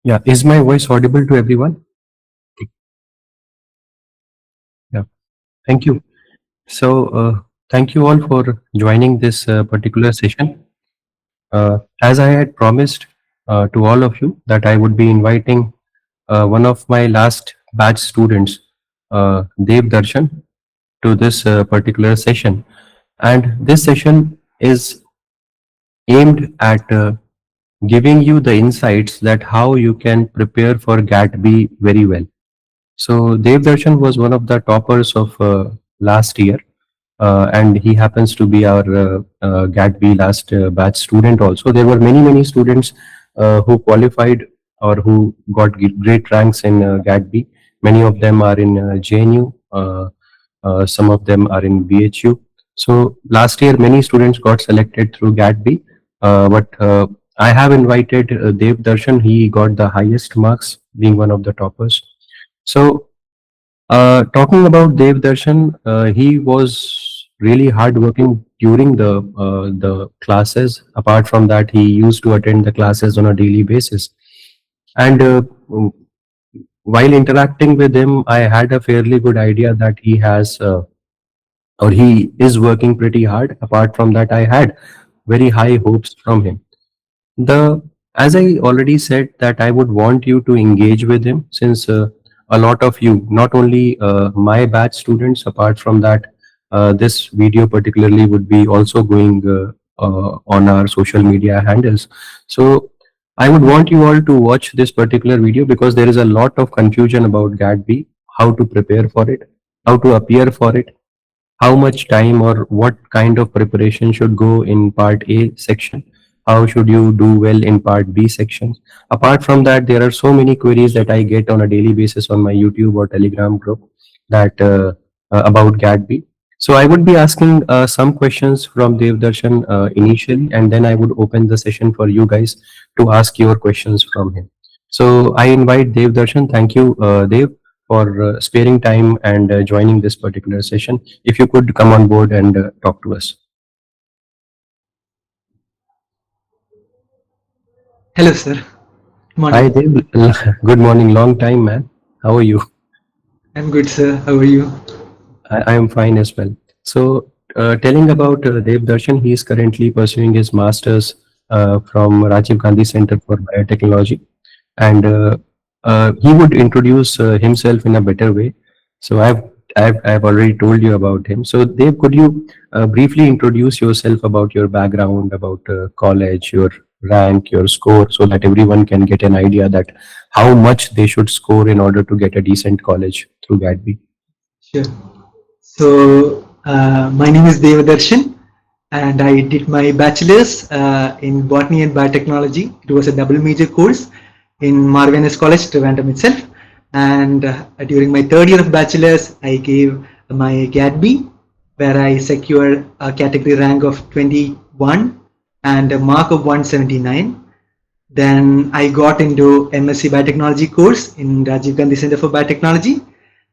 Yeah, is my voice audible to everyone? Yeah, thank you. So, thank you all for joining this particular session. As I had promised to all of you that I would be inviting one of my last batch students, Dev Darshan, to this particular session. And this session is aimed at giving you the insights that how you can prepare for GAT-B very well. So Dev Darshan was one of the toppers of last year, and he happens to be our GAT-B last batch student also. There were many students who qualified or who got great ranks in GAT-B. Many of them are in JNU, some of them are in BHU. So last year many students got selected through GAT-B, but I have invited Dev Darshan. He got the highest marks, being one of the toppers. So talking about Dev Darshan, he was really hardworking during the classes. Apart from that, he used to attend the classes on a daily basis. And while interacting with him, I had a fairly good idea that he has or he is working pretty hard. Apart from that, I had very high hopes from him. The As I already said that I would want you to engage with him, since a lot of you, not only my batch students, apart from that, this video particularly would be also going on our social media handles. So I would want you all to watch this particular video because there is a lot of confusion about GAT-B, how to prepare for it, how to appear for it, how much time or what kind of preparation should go in part A section, how should you do well in part B section. Apart from that, there are so many queries that I get on a daily basis on my YouTube or Telegram group that about GAT-B. So I would be asking some questions from Dev Darshan initially, and then I would open the session for you guys to ask your questions from him. So I invite Dev Darshan. Thank you, Dev, for sparing time and joining this particular session. If you could come on board and talk to us. Hello, sir. Hi, Morning. Dev. Good morning. Long time, man. How are you? I'm good, sir. How are you? I am fine as well. So, telling about Dev Darshan, he is currently pursuing his master's from Rajiv Gandhi Center for Biotechnology, and he would introduce himself in a better way. So, I've already told you about him. So, Dev, could you briefly introduce yourself about your background, about college, your rank, your score, so that everyone can get an idea that how much they should score in order to get a decent college through GAT-B? Sure. So, my name is Devadarshan, and I did my bachelor's in botany and biotechnology. It was a double major course in Marvenus College, Trivandrum itself. And during my third year of bachelor's, I gave my GAT-B, where I secured a category rank of 21 and a mark of 179. Then I got into MSc Biotechnology course in Rajiv Gandhi Center for Biotechnology,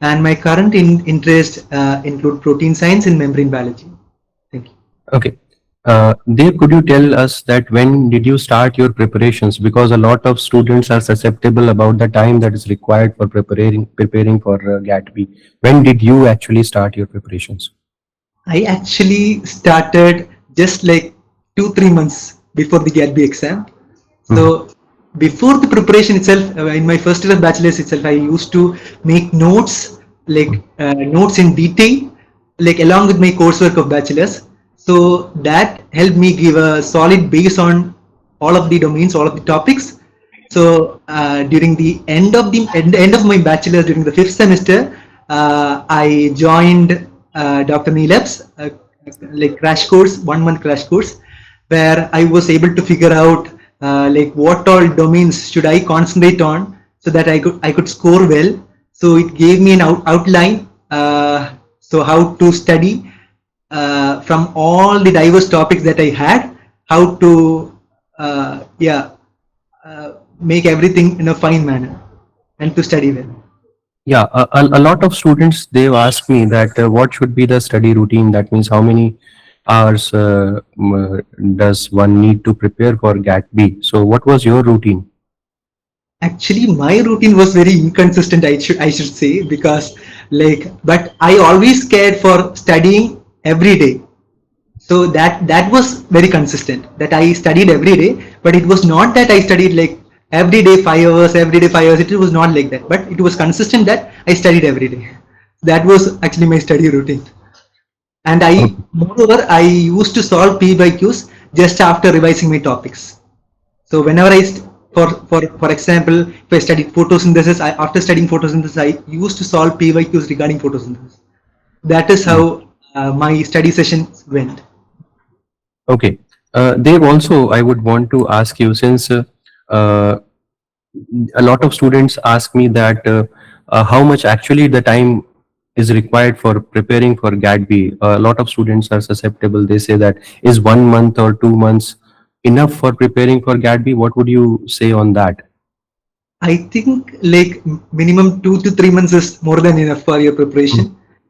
and my current interest include protein science and membrane biology. Thank you. Okay. Dev, could you tell us that when did you start your preparations? Because a lot of students are susceptible about the time that is required for preparing for GAT-B. When did you actually start your preparations? I actually started just like 2-3 months before the GAT-B exam. Mhm. So before the preparation itself, in my first year of bachelor's itself, I used to make notes, like notes in detail, like along with my coursework of bachelor's. So that helped me give a solid base on all of the domains, all of the topics. So during the end of my bachelor's, during the fifth semester, I joined Dr. Neelabh's like crash course, 1 month crash course, where I was able to figure out like what all domains should I concentrate on so that I could score well. So it gave me an outline. So how to study from all the diverse topics that I had, how to make everything in a fine manner and to study well. Yeah, a lot of students, they've asked me that what should be the study routine. That means how many hours does one need to prepare for GAT-B? So what was your routine? Actually, my routine was very inconsistent. I should say, because but I always cared for studying every day. So that was very consistent. That I studied every day, but it was not that I studied like every day 5 hours, every day 5 hours. It was not like that. But it was consistent that I studied every day. That was actually my study routine. And Okay. moreover, I used to solve PYQs just after revising my topics. So whenever for example, if I studied photosynthesis, after studying photosynthesis, I used to solve PYQs regarding photosynthesis. That is Yeah. how my study sessions went. Okay. Dave, also, I would want to ask you, since uh, a lot of students ask me that how much actually the time is required for preparing for GAT-B. A lot of students are susceptible. They say that is 1 month or 2 months enough for preparing for GAT-B? What would you say on that? I think like minimum 2 to 3 months is more than enough for your Mm. preparation.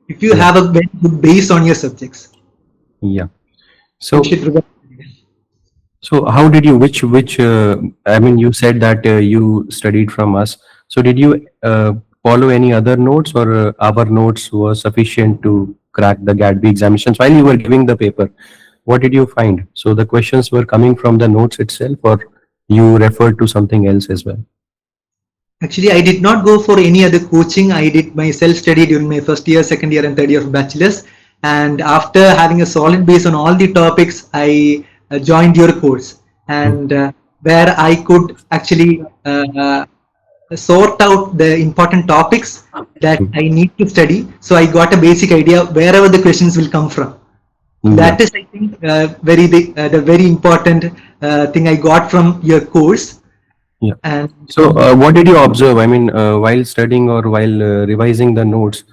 If you Yeah, have a very good base on your subjects, yeah. you So should prepare. So how did you, I mean, you said that you studied from us. So did you follow any other notes, or our notes were sufficient to crack the GAT-B examinations while you were giving the paper? What did you find? So the questions were coming from the notes itself, or you referred to something else as well? Actually, I did not go for any other coaching. I did my self-study during my first year, second year, and third year of bachelor's. And after having a solid base on all the topics, I joined your course, Mm. and where I could actually sort out the important topics that Mm. I need to study. So I got a basic idea wherever the questions will come from. So Yeah. that is, I think, the very important thing I got from your course. Yeah. And So, what did you observe? I mean, while studying or while revising the notes,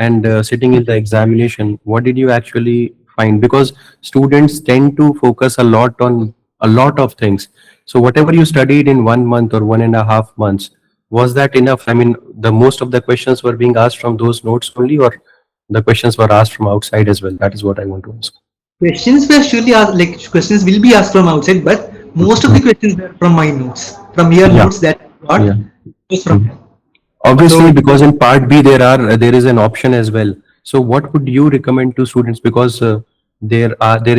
and sitting in the examination, what did you actually find? Because students tend to focus a lot on a lot of things. So, whatever you studied in 1 month or 1.5 months, was that enough? I mean, the most of the questions were being asked from those notes only, or the questions were asked from outside as well? That is what I want to ask. questions were surely asked, like questions will be asked from outside, but most of the Mhm. questions were from my notes, from your Yeah. notes that I got Yeah. was from Mhm. here. Obviously, So, because in part B there is an option as well. So what would you recommend to students? Because there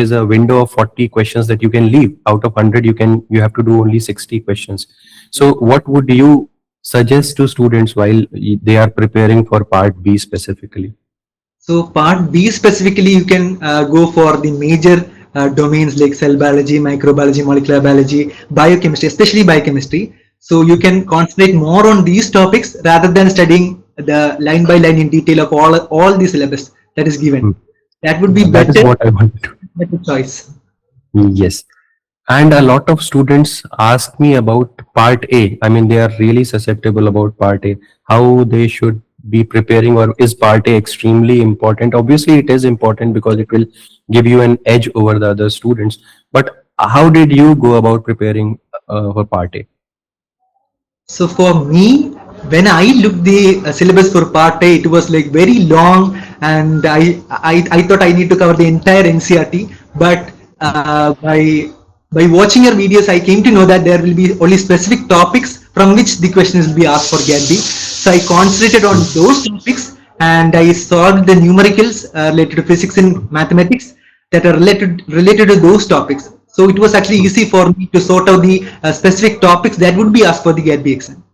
is a window of 40 questions that you can leave. Out of 100, you have to do only 60 questions. So what would you suggest to students while they are preparing for part B specifically? so part B specifically, you can go for the major domains like cell biology, microbiology, molecular biology, biochemistry, especially biochemistry. So you can concentrate more on these topics rather than studying the line by line in detail of all the syllabus that is given. Hmm. That would be Yeah, that is better, what I wanted to. better choice. Yes. And a lot of students ask me about part A. I mean, they are really susceptible about part A, how they should be preparing, or is part A extremely important? Obviously, it is important because it will give you an edge over the other students. But how did you go about preparing for part A? So for me, when I looked the syllabus for part A, it was like very long, and I thought I need to cover the entire NCRT. But by watching your videos, I came to know that there will be only specific topics from which the questions will be asked for GAT-B. So I concentrated on those topics, and I solved the numericals related to physics and mathematics that are related to those topics. So it was actually easy for me to sort out the specific topics that would be asked for the GAT-B exam.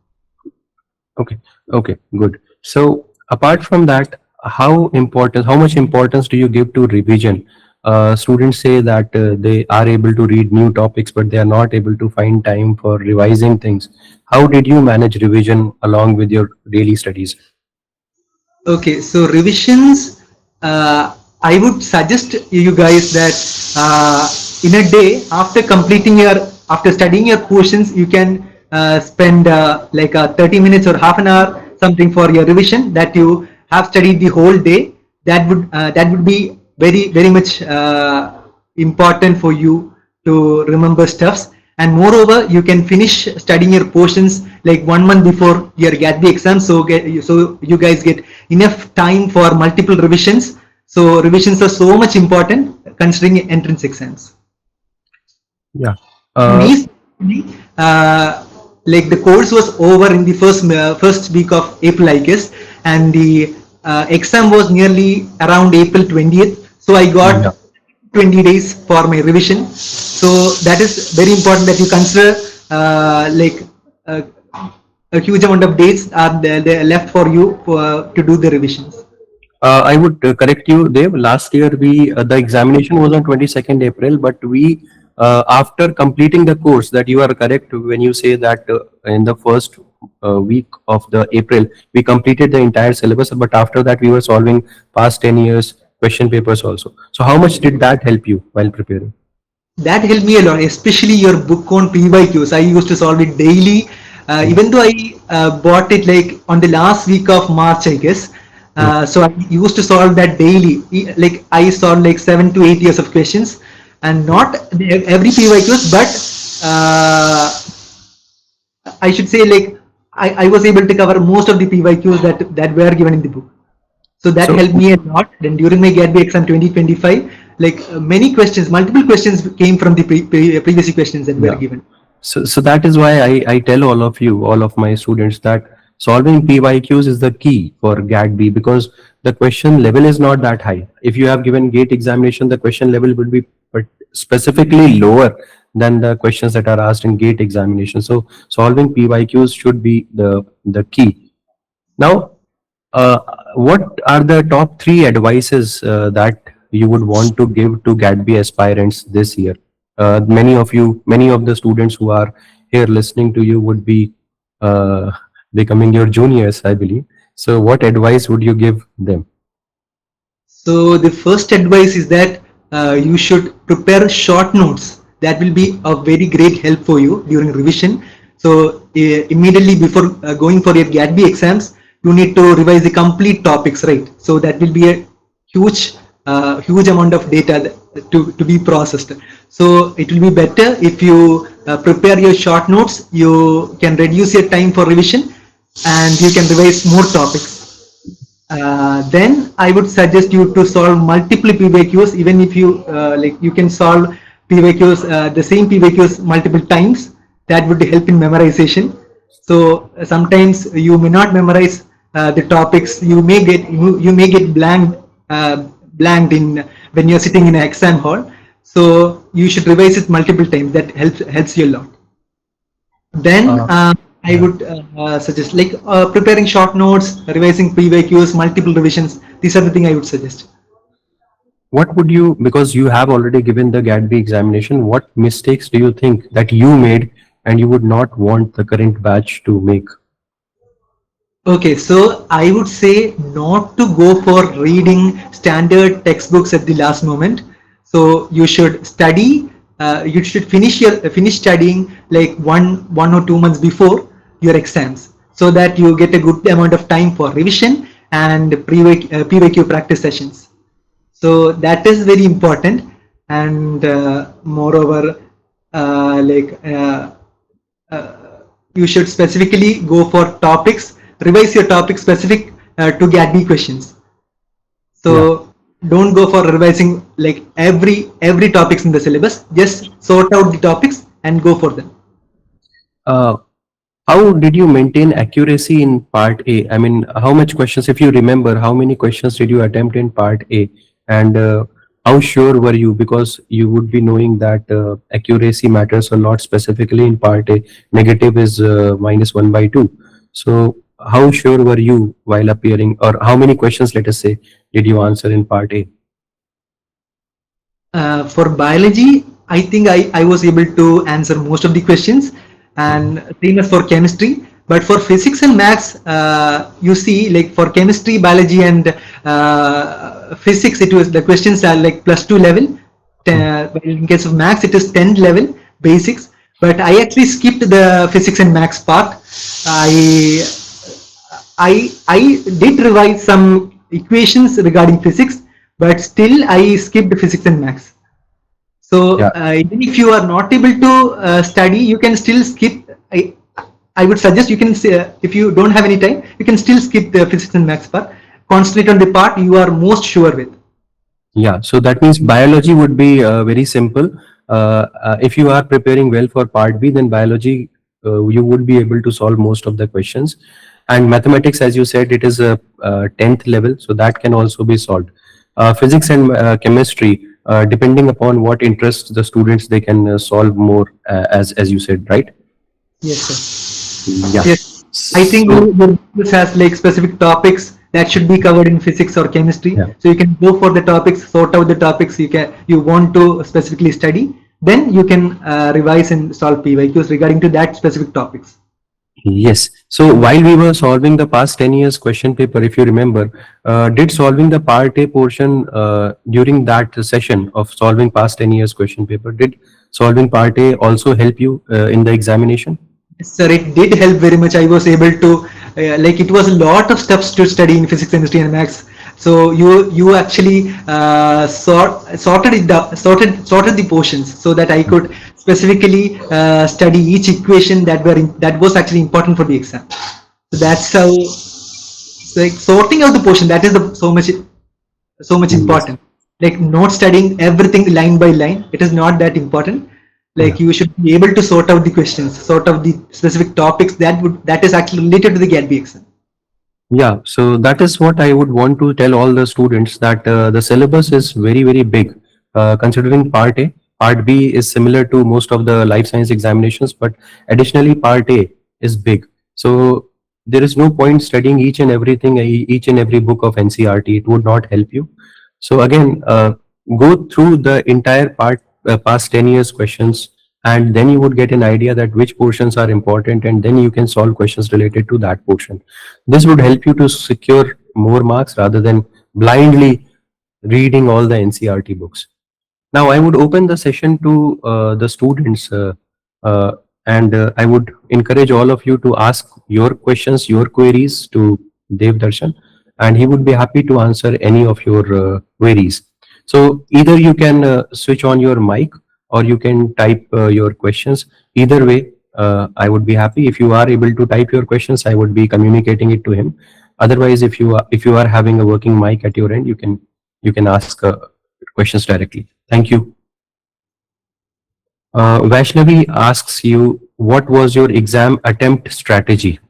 Okay, okay, good. So apart from that, how much importance do you give to revision? Students say that they are able to read new topics, but they are not able to find time for revising things. How did you manage revision along with your daily studies? Okay, so revisions, I would suggest you guys that in a day, after studying your portions, you can spend like 30 minutes or half an hour something for your revision that you have studied the whole day. That would be very much important for you to remember stuffs. And moreover, you can finish studying your portions like 1 month before your GAT-B exam, so you guys get enough time for multiple revisions. So revisions are so much important considering entrance exams. Yeah. For Uh, me, uh, like the course was over in the first week of April, I guess, and the exam was nearly around April 20th. So I Yeah. got 20 days for my revision. So that is very important that you consider uh, a huge amount of dates are there left for you to do the revisions. I would correct you, Dev. Last year, we the examination was on 22nd April, but we after completing the course, that you are correct when you say that in the first week of the April we completed the entire syllabus, but after that we were solving past 10 years question papers also. So how much did that help you while preparing? That helped me a lot, especially your book on PYQs. I used to solve it daily, Mm, even though I bought it like on the last week of March, I guess. mm. So I used to solve that daily. Like I solved like 7 to 8 years of questions, and not every PYQs, but I should say like I was able to cover most of the PYQs that were given in the book. So that So helped me a lot. Then during my GAT-B exam 2025, like many questions, multiple questions came from the previous questions that were yeah. given. So that is why I tell all of you, all of my students, that solving PYQs is the key for GAT-B, because the question level is not that high. If you have given GATE examination, the question level will be specifically lower than the questions that are asked in GATE examination. So solving PYQs should be the key. Now, uh, what are the top three advices that you would want to give to GAT-B aspirants this year? Many of you, many of the students who are here listening to you would be uh, becoming your juniors, I believe. So, what advice would you give them? So the first advice is that you should prepare short notes. That will be a very great help for you during revision. So immediately before going for your GAT-B exams, you need to revise the complete topics, right? So that will be a huge, huge amount of data to be processed. So it will be better if you prepare your short notes. You can reduce your time for revision, and you can revise more topics. Then I would suggest you to solve multiple PYQs. Even if you like, you can solve PYQs, the same PYQs multiple times. That would help in memorization. So sometimes you may not memorize the topics. You may get blanked in when you're sitting in an exam hall. So you should revise it multiple times. That helps you a lot. Then Uh, I yeah. would suggest like preparing short notes, revising PYQs, multiple revisions. These are the things I would suggest. What would you, because you have already given the GAT-B examination, what mistakes do you think that you made and you would not want the current batch to make? Okay, so I would say not to go for reading standard textbooks at the last moment. So you should study. You should finish studying like one or 2 months before your exams, so that you get a good amount of time for revision and PYQ practice sessions. So that is very important, and moreover, like you should specifically go for topics, revise your topic specific to GAT-B questions. Yeah. So don't go for revising like every topics in the syllabus. Just sort out the topics and go for them. Uh, how did you maintain accuracy in part A? I mean, how much questions, if you remember, how many questions did you attempt in part A? And how sure were you? Because you would be knowing that accuracy matters a lot, specifically in part A. Negative is -1/2. So, how sure were you while appearing, or how many questions, let us say, did you answer in part A? For biology, I think I was able to answer most of the questions, Mhm. and same as for chemistry. But for physics and maths, you see, like for chemistry, biology, and physics, it was the questions are like +2 level. Mhm. But in case of maths, it is 10 level basics. But I actually skipped the physics and maths part. I I did revise some equations regarding physics, but still I skipped physics and maths. So Yeah. even if you are not able to study, you can still skip. I would suggest you can say, if you don't have any time, you can still skip the physics and maths part. Concentrate on the part you are most sure with. Yeah, so that means biology would be very simple. If you are preparing well for part B, then biology you would be able to solve most of the questions. And mathematics, as you said, it is a 10th level, so that can also be solved. Physics and chemistry, depending upon what interests the students, they can solve more, as you said, right? Yes, sir. Yeah. Yes. I think So this has like specific topics that should be covered in physics or chemistry. yeah. So you can go for the topics, sort out the topics you want to specifically study. Then you can revise and solve PYQs regarding to that specific topics. Yes. So while we were solving the past 10 years question paper, if you remember, did solving the part A portion during that session of solving past 10 years question paper, did solving part A also help you in the examination? Sir, it did help very much. I was able to like it was a lot of steps to study in physics, chemistry, and maths. So you actually sorted the portions so that I could specifically study each equation that was actually important for the exam. So that's how like sorting out the portion that is so much Yes. important. Like not studying everything line by line, it is not that important. Yeah. Like you should be able to sort out the questions, sort out the specific topics that is actually related to the GAT-B exam. Yeah, so that is what I would want to tell all the students, that the syllabus is very, very big. Considering part A, part B is similar to most of the life science examinations, but additionally part A is big. So there is no point studying each and everything, each and every book of NCRT. It would not help you. So again, go through the entire past 10 years questions, and then you would get an idea that which portions are important, and then you can solve questions related to that portion. This would help you to secure more marks rather than blindly reading all the NCRT books. Now, I would open the session to the students, uh, and I would encourage all of you to ask your questions, your queries to Dev Darshan, and he would be happy to answer any of your queries. So either you can switch on your mic, or you can type your questions. Either way, I would be happy. If you are able to type your questions, I would be communicating it to him. Otherwise, if you are having a working mic at your end, you can ask questions directly. Thank you. Vaishnavi asks you, what was your exam attempt strategy?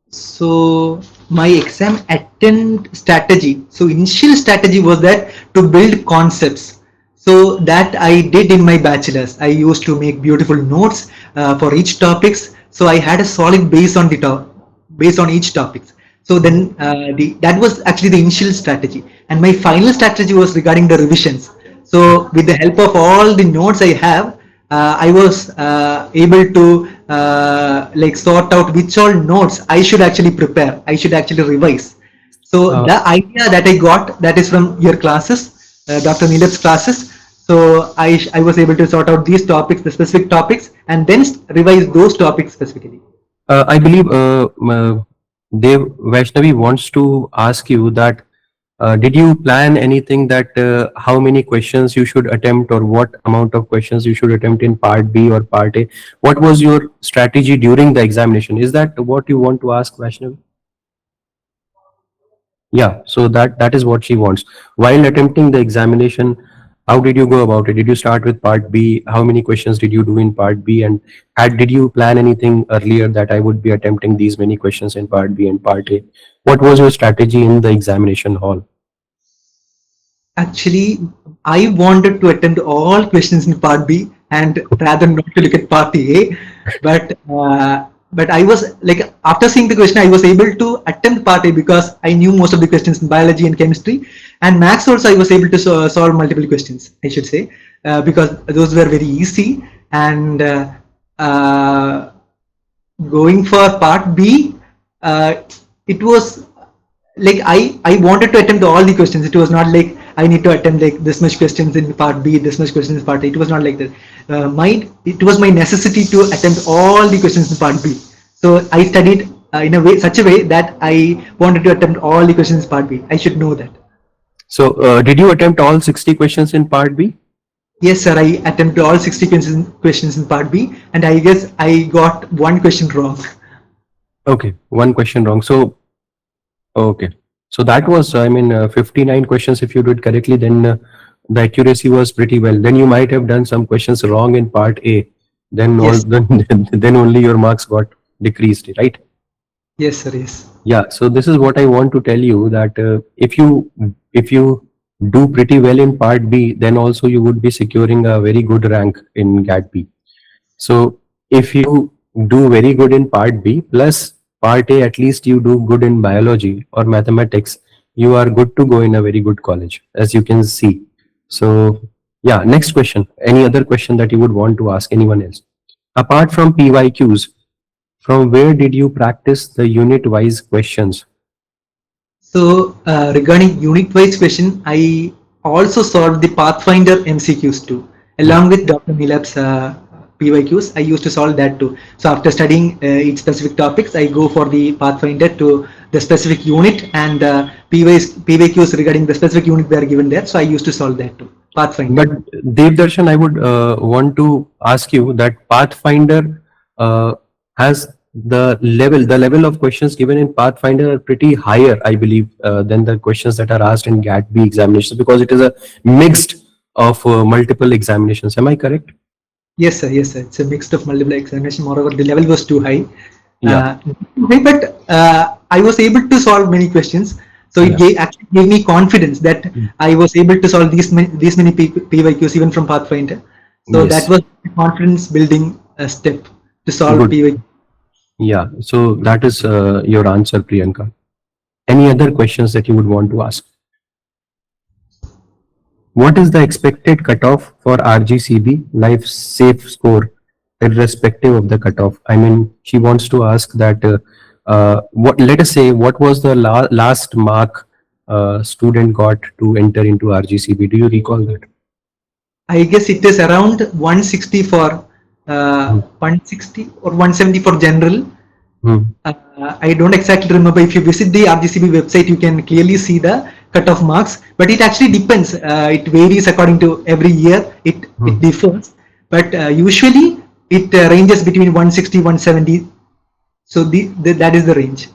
So my exam attempt strategy. So initial strategy was that to build concepts. So that I did in my bachelor's. I used to make beautiful notes for each topics. So I had a solid base on the top, based on each topics. So then that was actually the initial strategy. And my final strategy was regarding the revisions. So with the help of all the notes I have, I was able to like sort out which all notes I should actually prepare, I should actually revise. So Uh, the idea that I got, that is from your classes, Dr. Neelabh's classes. So I was able to sort out these topics, the specific topics, and then revise those topics specifically. I believe Dev Vaishnavi wants to ask you that did you plan anything, that how many questions you should attempt, or what amount of questions you should attempt in part B or part A? What was your strategy during the examination? Is that what you want to ask, Vaishnavi? Yeah, so that is what she wants. While attempting the examination, how did you go about it? Did you start with part B? How many questions did you do in part B? And did you plan anything earlier that I would be attempting these many questions in part B and part A? What was your strategy in the examination hall? Actually, I wanted to attempt all questions in part B and rather not to look at part A. But I was like, after seeing the question, I was able to attempt part A because I knew most of the questions in biology and chemistry, and maths also I was able to solve multiple questions, I should say, because those were very easy. And uh, going for part B, it was like I wanted to attempt all the questions. It was not like I need to attempt like this much questions in part B, this much questions in part A. It was not like that. It was my necessity to attempt all the questions in part B. So I studied in a way, such a way that I wanted to attempt all the questions in part B. I should know that. So did you attempt all 60 questions in part B? Yes, sir. I attempted all 60 questions in part B, and I guess I got one question wrong. Okay, one question wrong. So okay, so that was, I mean, 59 questions. If you did correctly, then the accuracy was pretty well. Then you might have done some questions wrong in part A. then all Yes. then only your marks got decreased, right? Yes, sir. Yes. Yeah, so this is what I want to tell you, that if you do pretty well in part B, then also you would be securing a very good rank in GAT-B. So if you do very good in part B plus part A, at least you do good in biology or mathematics, you are good to go in a very good college, as you can see. So yeah, next question. Any other question that you would want to ask anyone else? Apart from PYQs, from where did you practice the unit-wise questions? So regarding unit-wise question, I also solved the Pathfinder MCQs too, Hmm. along with Dr. Neelabh's PYQs. I used to solve that too. So after studying each specific topics, I go for the Pathfinder to the specific unit, and PYQs regarding the specific unit they are given there. So I used to solve that too. Pathfinder. But Devdarshan, I would want to ask you that Pathfinder has the level of questions given in Pathfinder are pretty higher, I believe, than the questions that are asked in GAT-B examinations, because it is a mixed of multiple examinations. Am I correct? Yes, sir. Yes, sir. It's a mix of multiple examination. Moreover, the level was too high. Yeah, But I was able to solve many questions. So it yeah. actually gave me confidence that I was able to solve these many PYQs even from Pathfinder. So that Yes, was a confidence building step to solve good. PYQ. Yeah, so that is your answer, Priyanka. Any other questions that you would want to ask? What is the expected cutoff for RGCB life safe score, irrespective of the cutoff? I mean, she wants to ask that what, let us say, what was the last mark student got to enter into RGCB? Do you recall that? I guess it is around 160 for Hmm. 160 or 170 for general. Hmm. I don't exactly remember. If you visit the RGCB website, you can clearly see the cutoff marks. But it actually depends. It varies according to every year. It Hmm. differs. But usually it ranges between 160, 170. So that is the range.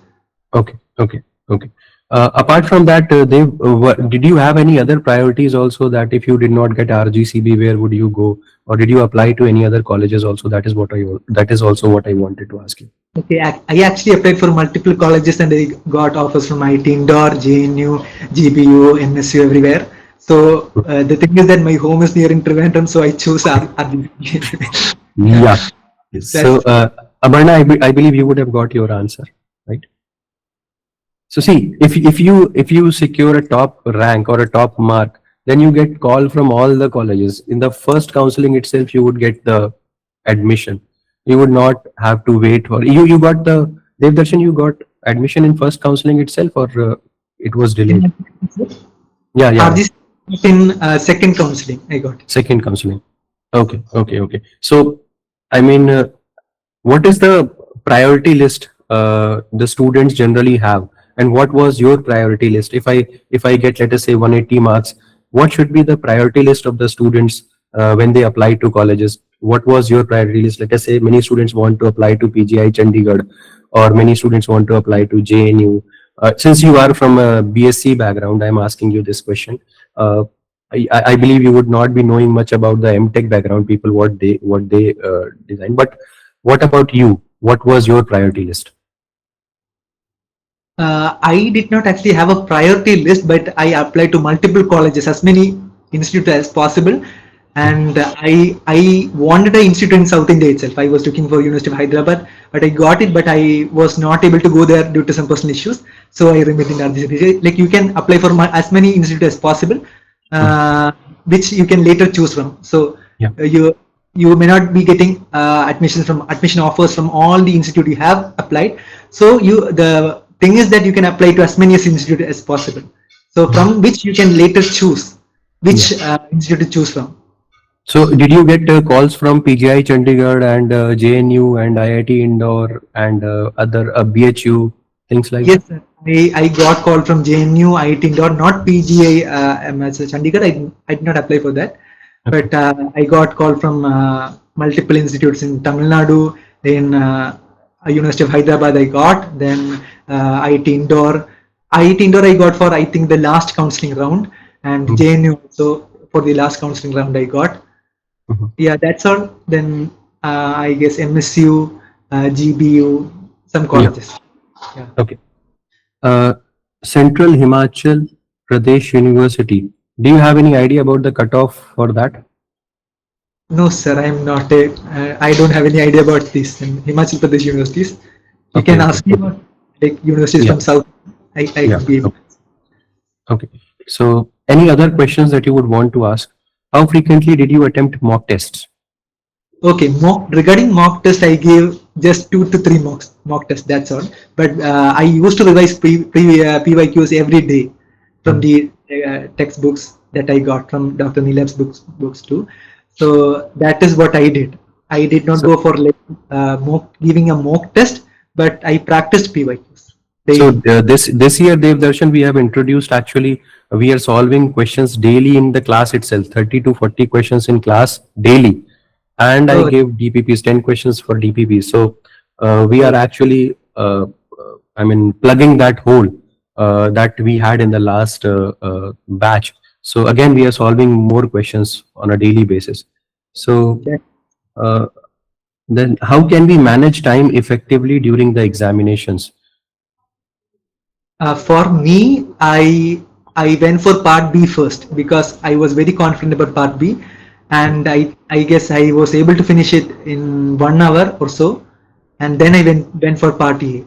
Okay, okay, okay. Apart from that, did you have any other priorities also, that if you did not get RGCB, where would you go, or did you apply to any other colleges also? That is also what I wanted to ask you. Okay, I actually applied for multiple colleges and I got offers from IT Indore, JNU, GPU, MSU, everywhere. So the thing is that my home is near in Trivandrum, so I chose RGCB. Yeah, Yeah. So, that's Abarna, I believe you would have got your answer, right? So see, if you secure a top rank or a top mark, then you get call from all the colleges. In the first counseling itself, you would get the admission. You would not have to wait for you. You got the Devdarshan. You got admission in first counseling itself, or it was delayed. Yeah, yeah, yeah. RGCB in second counseling. I got. Second counseling. Okay, okay, okay. So, I mean, what is the priority list the students generally have, and what was your priority list? If I get, let us say, 180 marks, what should be the priority list of the students when they apply to colleges? What was your priority list? Let us say many students want to apply to PGI Chandigarh, or many students want to apply to JNU. Since you are from a BSc background, I'm asking you this question. uh, I believe you would not be knowing much about the MTech background people, what they design. But what about you? What was your priority list? I did not actually have a priority list, but I applied to multiple colleges, as many institutes as possible. And I wanted an institute in South India itself. I was looking for University of Hyderabad, but I got it, but I was not able to go there due to some personal issues. So I remained in RGCB. Like you can apply for as many institutes as possible, Hmm. uh, which you can later choose from. So Yeah, you may not be getting admission offers from all the institute you have applied. So the thing is that you can apply to as many as institute as possible. So from which you can later choose yeah. which institute to choose from. So did you get calls from PGI Chandigarh and JNU and IIT Indore and other BHU, things like Yes, that? sir. I got call from JNU, IIT Indore, not PGI MS Chandigarh. I did not apply for that, Okay. but I got call from multiple institutes in Tamil Nadu, then University of Hyderabad I got, then IIT Indore. IIT Indore I got for I think the last counseling round, and Mhm. JNU also for the last counseling round I got. Mhm. Yeah, that's all. Then I guess MSU, GBU, some Yeah. colleges. Yeah. Okay. Uh, Central Himachal Pradesh University. Do you have any idea about the cutoff for that? No, sir, I'm not a. I don't have any idea about this in Himachal Pradesh universities. You Okay, can okay, ask me okay. about like universities Yeah, from South. I yeah. could be able. Okay. Okay. So, any other questions that you would want to ask? How frequently did you attempt mock tests? Okay, regarding mock test, I gave just 2 to 3 mock tests. That's all. But I used to revise PYQs every day from Mhm. the textbooks that I got from Dr. Neelabh's books too. So that is what I did. I did not So, go for like giving a mock test, but I practiced PYQs so daily. this year, Dev Darshan, we have introduced actually we are solving questions daily in the class itself, 30 to 40 questions in class daily, and I Oh, gave DPPs 10 questions for DPPs. So we are oh, actually, I mean, plugging that hole that we had in the last batch. So again, we are solving more questions on a daily basis. So that, uh, then, how can we manage time effectively during the examinations? for me, I went for part B first because I was very confident about part B, and I guess I was able to finish it in 1 hour or so, and then I went for part A.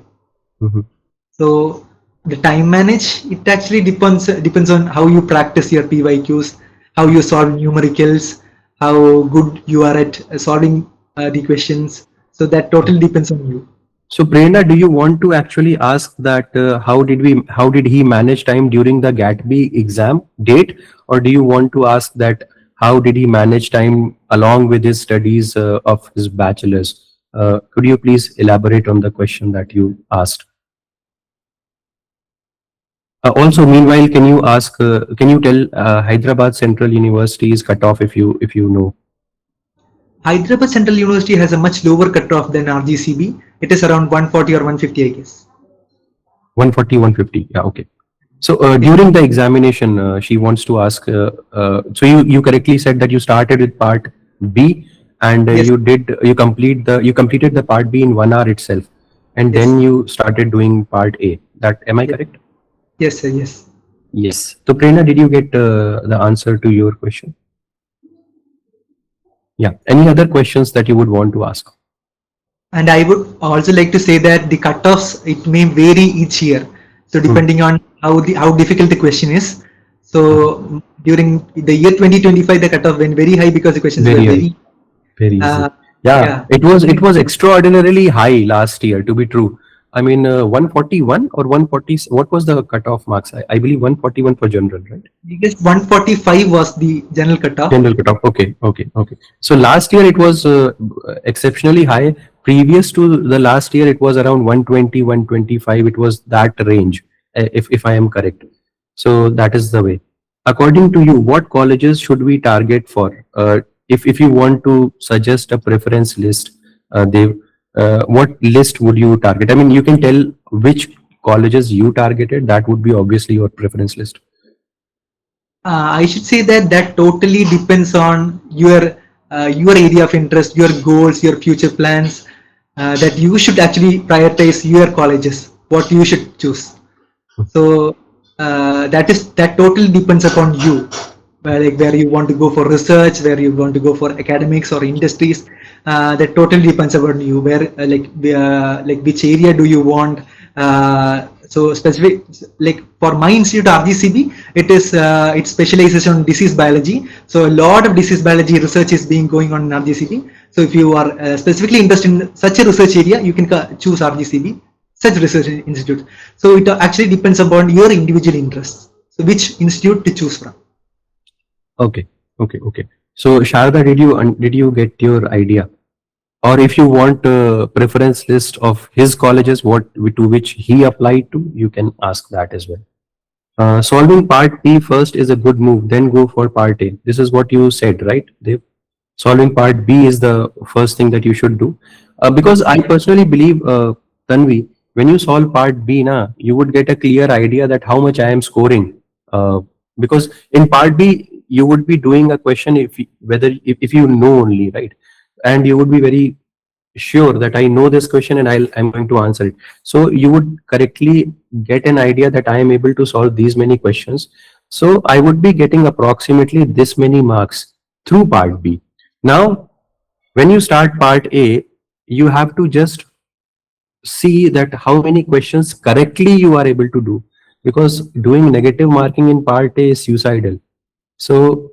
Mhm. So the time manage, it actually depends on how you practice your PYQs, how you solve numericals, how good you are at solving the questions. So that totally depends on you. So Prerna, do you want to actually ask that how did he manage time during the GAT-B exam date, or do you want to ask that how did he manage time along with his studies of his bachelor's? Could you please elaborate on the question that you asked? Also, meanwhile, can you tell Hyderabad Central University's cutoff if you know? Hyderabad Central University has a much lower cutoff than RGCB. It is around 140 or 150, I guess. 140, 150. Yeah, okay. So Yeah. during the examination, she wants to ask. So you correctly said that you started with part B, and Yes. you completed the part B in 1 hour itself, and Yes. then you started doing part A. That am I Yes. correct? Yes, sir. Yes. Yes. So Prerna, did you get the answer to your question? Yeah. Any other questions that you would want to ask? And I would also like to say that the cutoffs it may vary each year. So Hmm. depending on how difficult the question is. Mhm. So during the year 2025, the cutoff went very high because the questions were Very high. very. Very easy. Uh, Yeah, yeah. it was extraordinarily high last year, to be true. I mean, 141 or 140. What was the cutoff marks? I believe 141 for general, right? I guess 145 was the general cutoff. General cutoff. Okay, okay, okay. So last year it was exceptionally high. Previous to the last year, it was around 120, 125. It was that range, if I am correct. So that is the way. According to you, what colleges should we target for? If you want to suggest a preference list, Dev, what list would you target? I mean, you can tell which colleges you targeted. That would be obviously your preference list. I should say that that totally depends on your area of interest, your goals, your future plans. That you should actually prioritize your colleges, what you should choose. So that totally depends upon you, like where you want to go for research, where you want to go for academics or industries. That totally depends upon you. Where like which area do you want? So specific like for my institute RGCB, it specializes on disease biology. So a lot of disease biology research is being going on in RGCB. So if you are specifically interested in such a research area, you can choose RGCB, such research institute. So it actually depends upon your individual interests. So which institute to choose from. Okay, okay, okay. So Sharda, did you get your idea? Or if you want a preference list of his colleges, what to which he applied to, you can ask that as well. Solving part B first is a good move, then go for part A. This is what you said, right, Dev? Solving part B is the first thing that you should do. Because I personally believe, Tanvi, when you solve part B, you would get a clear idea that how much I am scoring. Because in part B, you would be doing a question if you know only, right? and you would be very sure that I know this question and I'm going to answer it. So you would correctly get an idea that I am able to solve these many questions. So I would be getting approximately this many marks through part B. Now, when you start part A, you have to just see that how many questions correctly you are able to do, because doing negative marking in part A is suicidal. So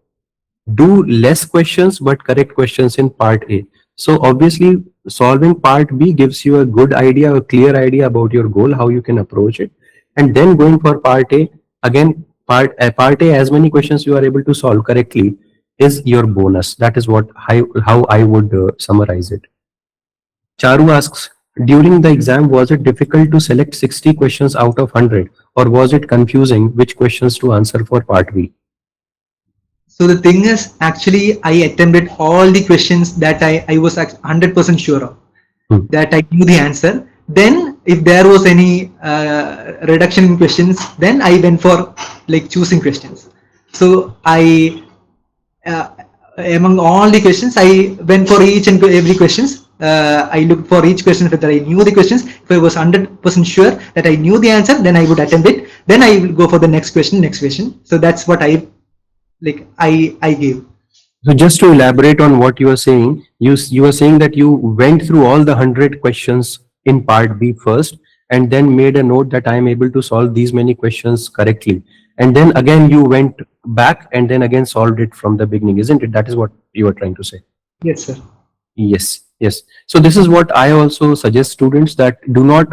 do less questions but correct questions in part A. So obviously solving part B gives you a good idea, a clear idea about your goal, how you can approach it. And then going for part A, again, part A, as many questions you are able to solve correctly is your bonus. That is how I would summarize it. Charu asks, during the exam, was it difficult to select 60 questions out of 100, or was it confusing which questions to answer for part B? So the thing is, actually, I attempted all the questions that I was 100% sure of, Hmm. that I knew the answer. Then, if there was any reduction in questions, then I went for like choosing questions. So uh, among all the questions, I went for each and every questions. I looked for each question whether I knew the questions. If I was 100% sure that I knew the answer, then I would attempt it. Then I will go for the next question, next question. So that's what I gave. So just to elaborate on what you are saying, you are saying that you went through all the 100 questions in part B first, and then made a note that I am able to solve these many questions correctly, and then again you went back and then again solved it from the beginning, isn't it? That is what you are trying to say. Yes, sir. Yes, yes. So this is what I also suggest students, that do not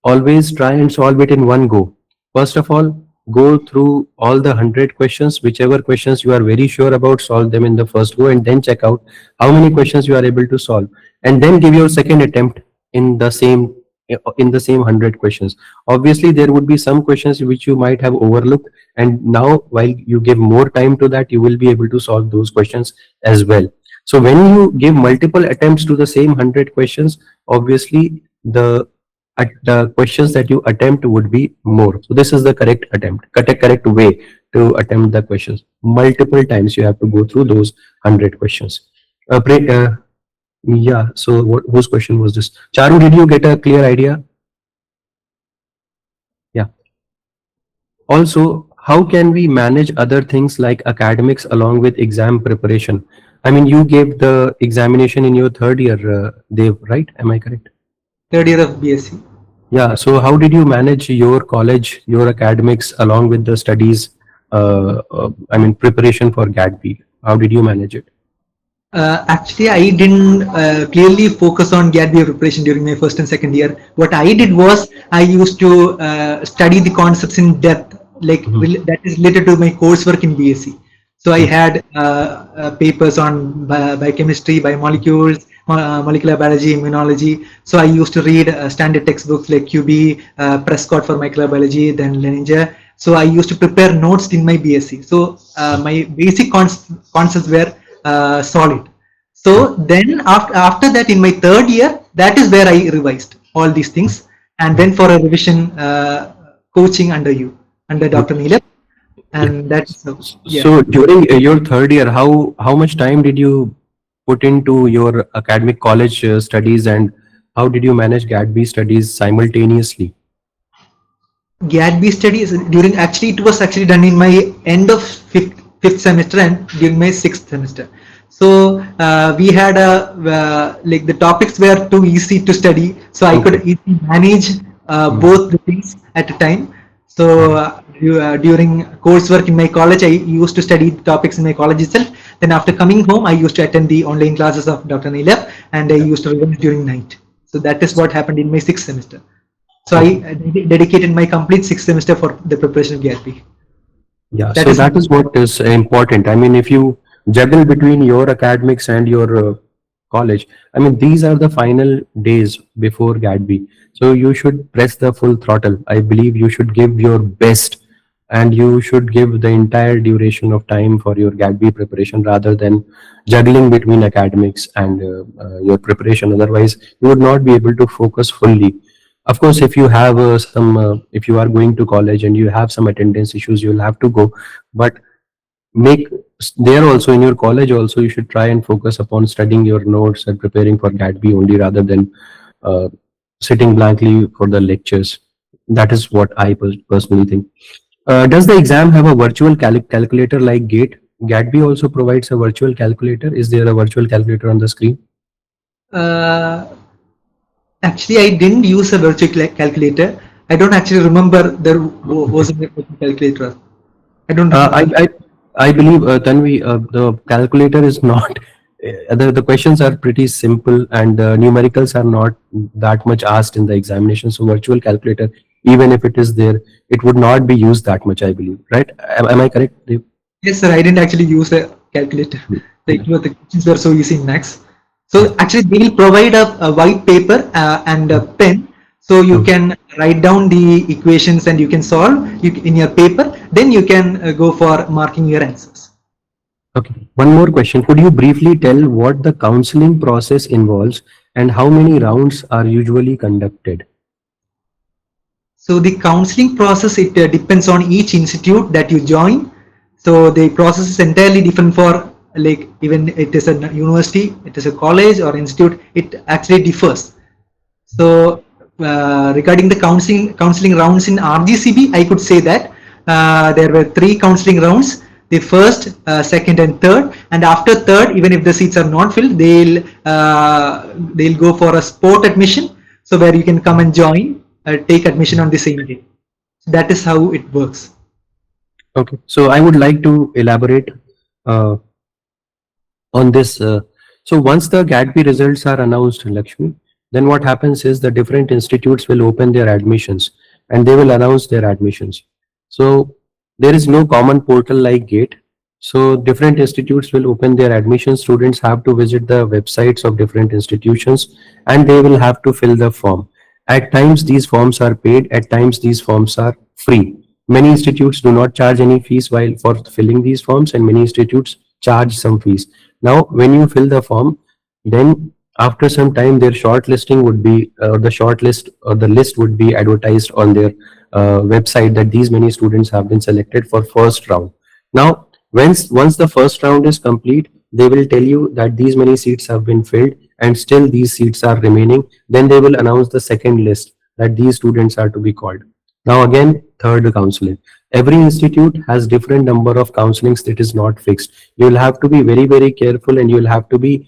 always try and solve it in one go. First of all, go through all the 100 questions, whichever questions you are very sure about, solve them in the first go, and then check out how many questions you are able to solve, and then give your second attempt in the same 100 questions. Obviously, there would be some questions which you might have overlooked, and now while you give more time to that, you will be able to solve those questions as well. So when you give multiple attempts to the same 100 questions, obviously the questions that you attempt would be more. So this is the correct attempt, correct way to attempt the questions. Multiple times you have to go through those 100 questions. Yeah. So whose question was this? Charu, did you get a clear idea? Yeah. Also, how can we manage other things like academics along with exam preparation? I mean, you gave the examination in your third year, Dev, right? Am I correct? Third year of BSc. Yeah. So how did you manage your college, your academics along with the studies? I mean, preparation for GAT-B. How did you manage it? Actually, I didn't clearly focus on GAT-B preparation during my first and second year. What I did was I used to study the concepts in depth, like Mhm. that is related to my coursework in BSc. So I Mhm. had papers on biochemistry, biomolecules, molecular biology, immunology. So I used to read standard textbooks like QB, Prescott for molecular biology, then Leninger. So I used to prepare notes in my BSc. So my basic concepts were solid. So then after that, in my third year, that is where I revised all these things and Mhm. went for a revision coaching under you, under Dr. Neelabh, Yeah. and that's so yeah. So during your third year, how much time did you put into your academic college studies, and how did you manage GAT-B studies simultaneously? GAT-B studies during, actually it was actually done in my end of fifth semester and during my sixth semester. So we had a like the topics were too easy to study, so I could Okay. easily manage Mhm. both the things at a time. So during coursework in my college, I used to study topics in my college itself. Then after coming home, I used to attend the online classes of Dr. Neelabh, and I Yeah. used to revise during night. So that is what happened in my sixth semester. So I Okay. dedicated my complete sixth semester for the preparation of GAT-B. Yeah, That so is that is what is important. I mean, if you juggle between your academics and your college, I mean, these are the final days before GAT-B. So you should press the full throttle. I believe you should give your best, and you should give the entire duration of time for your GAT-B preparation rather than juggling between academics and your preparation. Otherwise, you would not be able to focus fully. Of course, if you have if you are going to college and you have some attendance issues, you'll have to go, but make there also in your college also you should try and focus upon studying your notes and preparing for GAT-B only rather than uh, sitting blankly for the lectures. That is what I personally think. Does the exam have a virtual calculator like GATE? GAT-B also provides a virtual calculator. Is there a virtual calculator on the screen? Uh, Actually, I didn't use a virtual calculator. I don't actually remember there Okay. was a virtual calculator. I don't. Uh, I, I I believe Tanvi, the calculator is not. The questions are pretty simple and the numericals are not that much asked in the examination. So virtual calculator, even if it is there, it would not be used that much. I believe, right? Am I correct, Dev? Yes, sir. I didn't actually use a calculator. Yeah, The questions were so easy in Max. yeah. So actually, they will provide a white paper and a Mm, pen, so you mm. can write down the equations and you can solve in your paper. Then you can go for marking your answers. Okay. One more question. Could you briefly tell what the counseling process involves and how many rounds are usually conducted? So the counseling process, it depends on each institute that you join. So the process is entirely different for, like, even it is a university, it is a college or institute, it actually differs. So regarding the counseling rounds in RGCB, I could say that there were 3 counseling rounds: the first, second, and third. And after third, even if the seats are not filled, they'll go for a sport admission, so where you can come and join, take admission on the same day. So that is how it works. Okay. So I would like to elaborate uh, on this. So once the GAT-B results are announced, Lakshmi, then what happens is the different institutes will open their admissions and they will announce their admissions. So there is no common portal like GATE. So different institutes will open their admissions. Students have to visit the websites of different institutions and they will have to fill the form. At times these forms are paid, at times these forms are free. Many institutes do not charge any fees while for filling these forms and many institutes charge some fees. Now, when you fill the form, then after some time, their shortlisting would be, the shortlist or the list would be advertised on their website that these many students have been selected for first round. Now, once the first round is complete, they will tell you that these many seats have been filled and still these seats are remaining. Then they will announce the second list that these students are to be called. Now again, third counseling. Every institute has different number of counselings that is not fixed. You will have to be very, very careful and you will have to be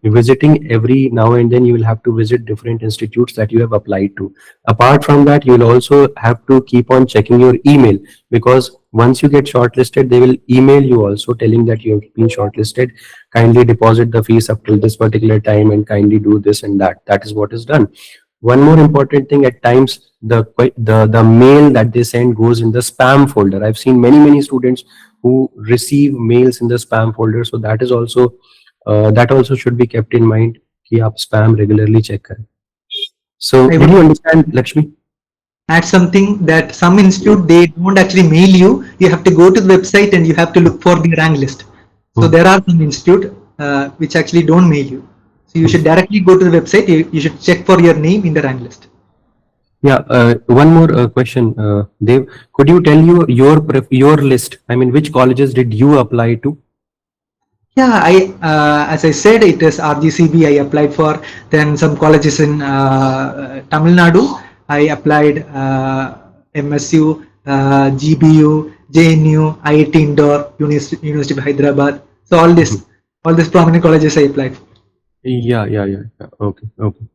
visiting every now and then. You will have to visit different institutes that you have applied to. Apart from that, you will also have to keep on checking your email, because once you get shortlisted, they will email you also telling that you have been shortlisted. Kindly deposit the fees up till this particular time and kindly do this and that. That is what is done. One more important thing, at times the mail that they send goes in the spam folder. I've seen many students who receive mails in the spam folder, so that also should be kept in mind कि आप spam regularly check करें. So I did would you understand, Lakshmi? add something that some institute, they don't actually mail you. You have to go to the website and you have to look for the rank list. So Hmm, there are some institute which actually don't mail you. So you hmm. should directly go to the website. You should check for your name in the rank list. Yeah, one more question, Dev. Could you tell your list? I mean, which colleges did you apply to? Yeah, as I said, it is RGCB. I applied for. Then some colleges in Tamil Nadu. I applied MSU, GBU, JNU, IIT Indore, University of Hyderabad. So all these prominent colleges I applied for. Yeah. Okay, okay.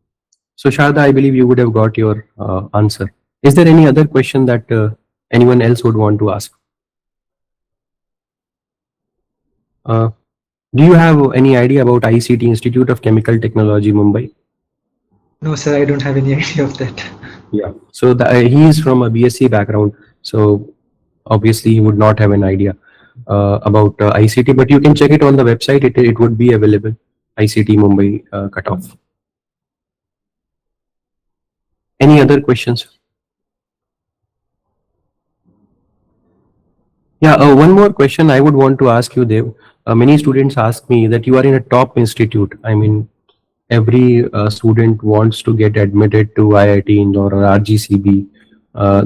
So Sharda, I believe you would have got your answer. Is there any other question that anyone else would want to ask? Uh, do you have any idea about ICT, Institute of Chemical Technology, Mumbai? No, sir, I don't have any idea of that. Yeah. So he is from a BSc background, so obviously he would not have an idea about ICT. But you can check it on the website. It would be available. ICT Mumbai cutoff. Any other questions? Yeah, one more question I would want to ask you, Dev. Many students ask me that you are in a top institute. I mean, every student wants to get admitted to IIT Indore or RGCB.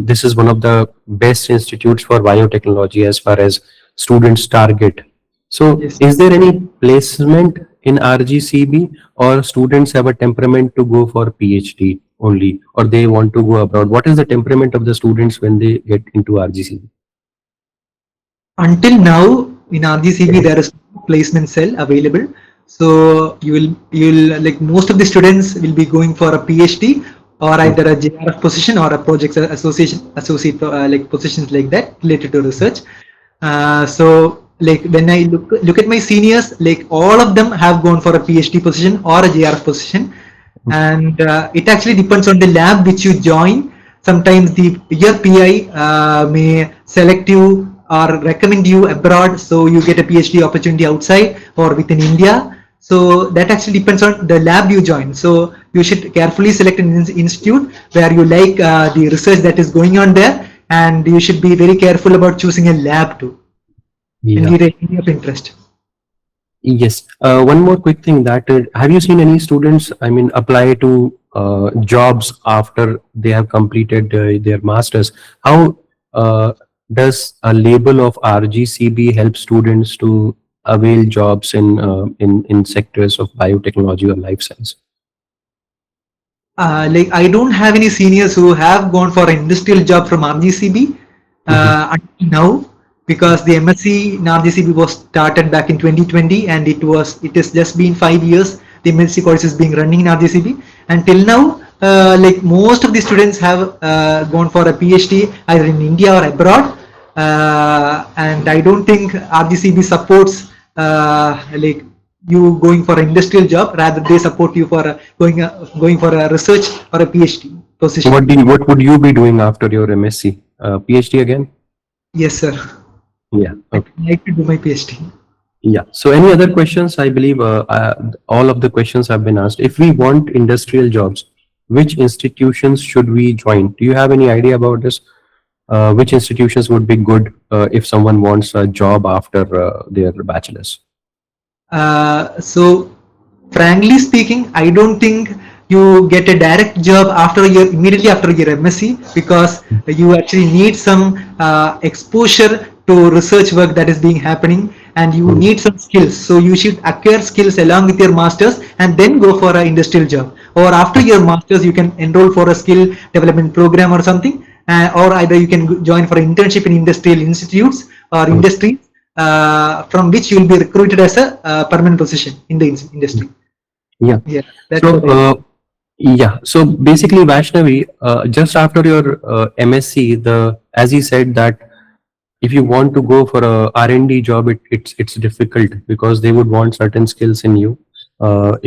This is one of the best institutes for biotechnology as far as students target. So Yes. is there any placement in RGCB, or students have a temperament to go for PhD only, or they want to go abroad? What is the temperament of the students when they get into RGCB? Until now in RGCB there is no placement cell available. So you will like most of the students will be going for a PhD or Hmm. either a JRF position or a project associate like positions like that related to research. So like when I look at my seniors, like all of them have gone for a PhD position or a JRF position, and it actually depends on the lab which you join. Sometimes the your PI may select you or recommend you abroad, so you get a PhD opportunity outside or within India. So that actually depends on the lab you join. So you should carefully select an institute where you like the research that is going on there, and you should be very careful about choosing a lab too and Yeah. get an area of interest. Yes. One more quick thing, that have you seen any students, I mean, apply to jobs after they have completed their masters? How does a label of RGCB help students to avail jobs in sectors of biotechnology or life science? Like I don't have any seniors who have gone for an industrial job from RGCB Mhm. until now, because the MSc in RGCB was started back in 2020, and it has just been 5 years. The MSc course is being running in RGCB until now. Like most of the students have gone for a PhD either in India or abroad, and I don't think RGCB supports like you going for an industrial job. Rather, they support you for going for a research or a PhD position. What would you be doing after your MSc? PhD again? Yes, sir. Yeah. I Okay. would like to do my PhD. Yeah. So any other questions? I believe all of the questions have been asked. If we want industrial jobs, which institutions should we join? Do you have any idea about this? Which institutions would be good if someone wants a job after their bachelor's? So, frankly speaking, I don't think you get a direct job after your immediately after your MSc, because you actually need some exposure to research work that is being happening, and you Hmm. need some skills. So you should acquire skills along with your masters and then go for an industrial job. Or after your masters, you can enroll for a skill development program or something, or either you can join for an internship in industrial institutes or Hmm. industries, from which you will be recruited as a permanent position in the industry. Yeah. Yeah, that's So what I. yeah. So basically, Vaishnavi, just after your MSc, the as he said that if you want to go for a R&D job, it's difficult because they would want certain skills in you.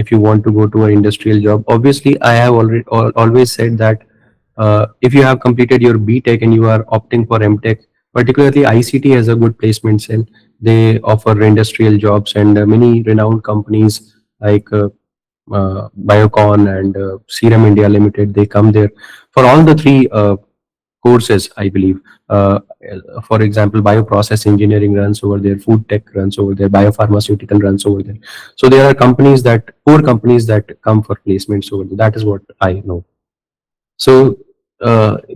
If you want to go to an industrial job, obviously I have always said that if you have completed your BTech and you are opting for MTech, particularly ICT has a good placement cell. They offer industrial jobs, and many renowned companies like Biocon and Serum India Limited, they come there for all the three courses, I believe. Uh, for example, bioprocess engineering runs over there, food tech runs over there, biopharmaceutical runs over there. So there are core companies that come for placements over there. That is what I know. So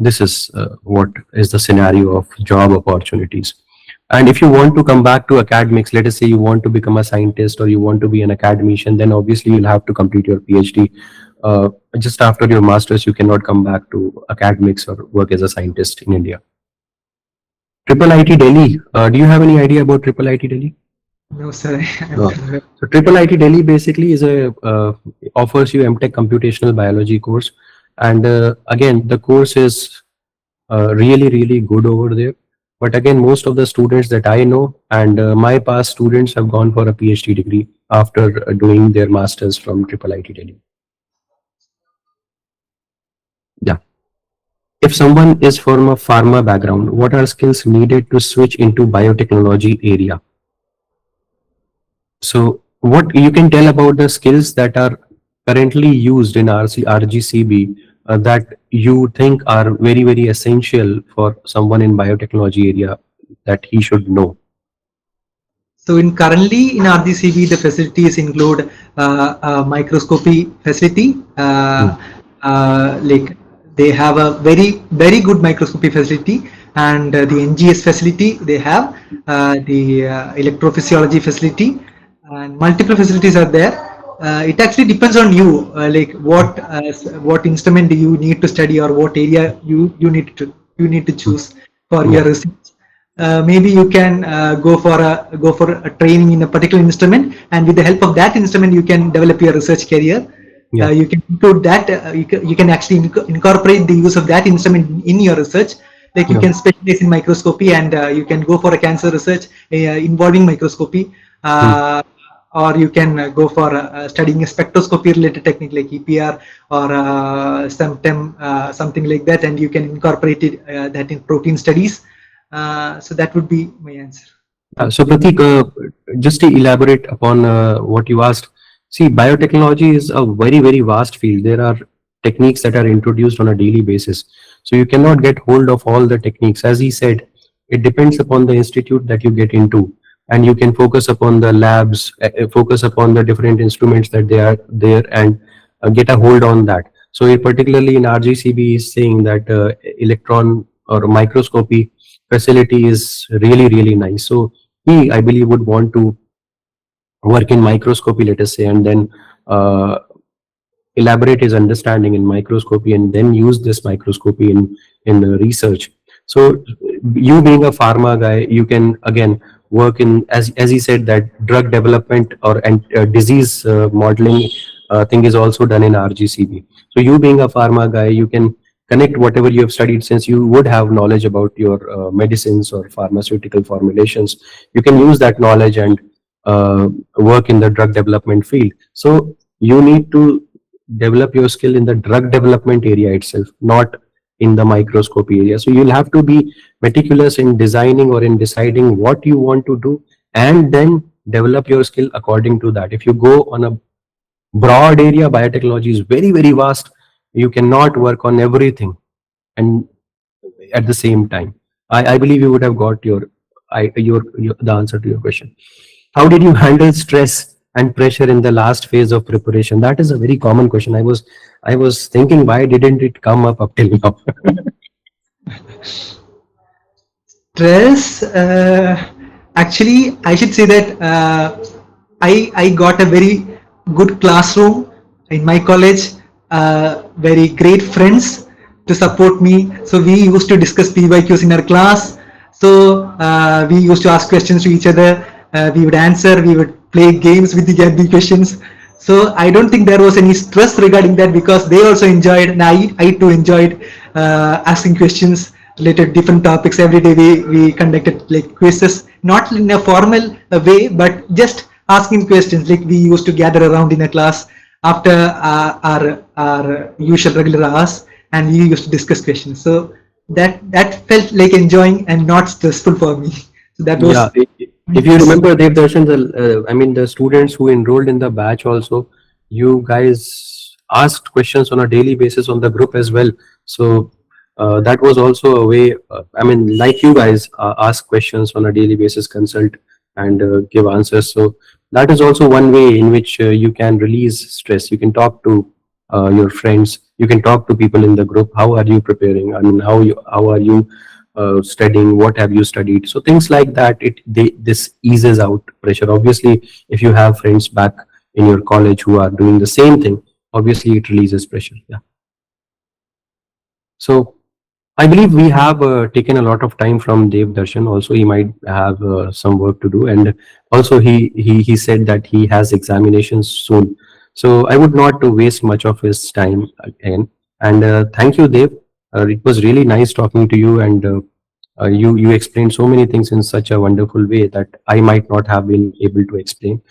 this is what is the scenario of job opportunities. And if you want to come back to academics, let us say you want to become a scientist or you want to be an academician, then obviously you'll have to complete your PhD. Just after your masters, you cannot come back to academics or work as a scientist in India. Triple IT Delhi. Do you have any idea about Triple IT Delhi? No, sir. I'm No. not. So Triple IT Delhi basically is a offers you MTech computational biology course, and again the course is really good over there. But again, most of the students that I know and my past students have gone for a PhD degree after doing their masters from Triple IT Delhi. Yeah. If someone is from a pharma background, what are skills needed to switch into biotechnology area? So what you can tell about the skills that are currently used in RGCB that you think are very essential for someone in biotechnology area that he should know? So in currently in RGCB, the facilities include microscopy facility. Hmm. Like they have a very good microscopy facility. and the NGS facility they have, the electrophysiology facility, and multiple facilities are there. It actually depends on you, like what instrument do you need to study, or what area you need to choose for Yeah, your research. Maybe you can go for a training in a particular instrument, and with the help of that instrument you can develop your research career. yeah, You can include that, you can actually incorporate the use of that instrument in your research. Like you yeah. can specialize in microscopy, and you can go for a cancer research involving microscopy, Hmm. or you can go for studying a spectroscopy related technique like EPR, or something like that, and you can incorporate it, that in protein studies. So that would be my answer. So Pratik, just to elaborate upon what you asked, see, biotechnology is a very, very vast field. There are techniques that are introduced on a daily basis. So you cannot get hold of all the techniques. As he said, it depends upon the institute that you get into, and you can focus upon the labs, focus upon the different instruments that they are there, and get a hold on that. So particularly in RGCB is saying that electron or microscopy facility is really, really nice. So he, I believe, would want to work in microscopy, let us say, and then uh, elaborate his understanding in microscopy, and then use this microscopy in research. So you being a pharma guy, you can again work in, as he said, that drug development or and disease modeling thing is also done in RGCB. So you being a pharma guy, you can connect whatever you have studied, since you would have knowledge about your medicines or pharmaceutical formulations. You can use that knowledge and work in the drug development field. So you need to develop your skill in the drug development area itself, not in the microscopy area. So you'll have to be meticulous in designing or in deciding what you want to do, and then develop your skill according to that. If you go on a broad area, biotechnology is very, very vast. You cannot work on everything and at the same time. I believe you would have got your the answer to your question. How did you handle stress and pressure in the last phase of preparation? That is a very common question. I was thinking, why didn't it come up till now? Stress, actually, I should say that I got a very good classroom in my college, very great friends to support me. So we used to discuss PYQs in our class. So we used to ask questions to each other. We would answer. We would play games with the GAT-B questions. So I don't think there was any stress regarding that, because they also enjoyed, and I too enjoyed asking questions related to different topics. Every day we conducted like quizzes, not in a formal way, but just asking questions. Like we used to gather around in a class after our usual regular hours, and we used to discuss questions. So that felt like enjoying and not stressful for me. So that Yeah, was if you remember, Dev Darshan, I mean, the students who enrolled in the batch also, you guys asked questions on a daily basis on the group as well. So that was also a way. I mean, like you guys ask questions on a daily basis, consult and give answers. So that is also one way in which you can release stress. You can talk to your friends. You can talk to people in the group. How are you preparing? I mean, how are you studying, what have you studied, so things like that. This eases out pressure. Obviously, if you have friends back in your college who are doing the same thing, obviously it releases pressure. Yeah. So I believe we have taken a lot of time from Dev Darshan. Also, he might have some work to do, and also he said that he has examinations soon. So I would not to waste much of his time again. And thank you, Dev. It was really nice talking to you, and you explained so many things in such a wonderful way that I might not have been able to explain.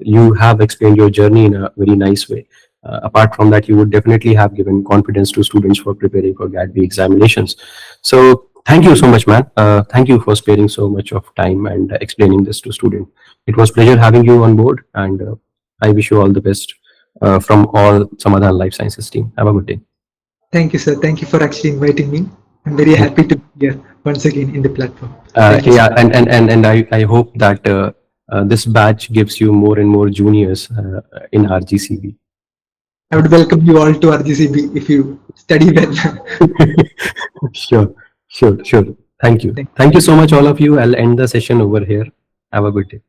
You have explained your journey in a very nice way. Apart from that, you would definitely have given confidence to students for preparing for GAT-B examinations. So thank you so much, man. Thank you for sparing so much of time and explaining this to students. It was pleasure having you on board, and I wish you all the best from all Samadhan Life Sciences team. Have a good day. Thank you, sir. Thank you for actually inviting me. I'm very Thank you. happy to be here once again in the platform. Thank you, sir. Yeah, and I hope that this batch gives you more and more juniors in RGCB. I would welcome you all to RGCB if you study well. Sure, sure, sure. Thank you. Thank you so much, all of you. I'll end the session over here. Have a good day.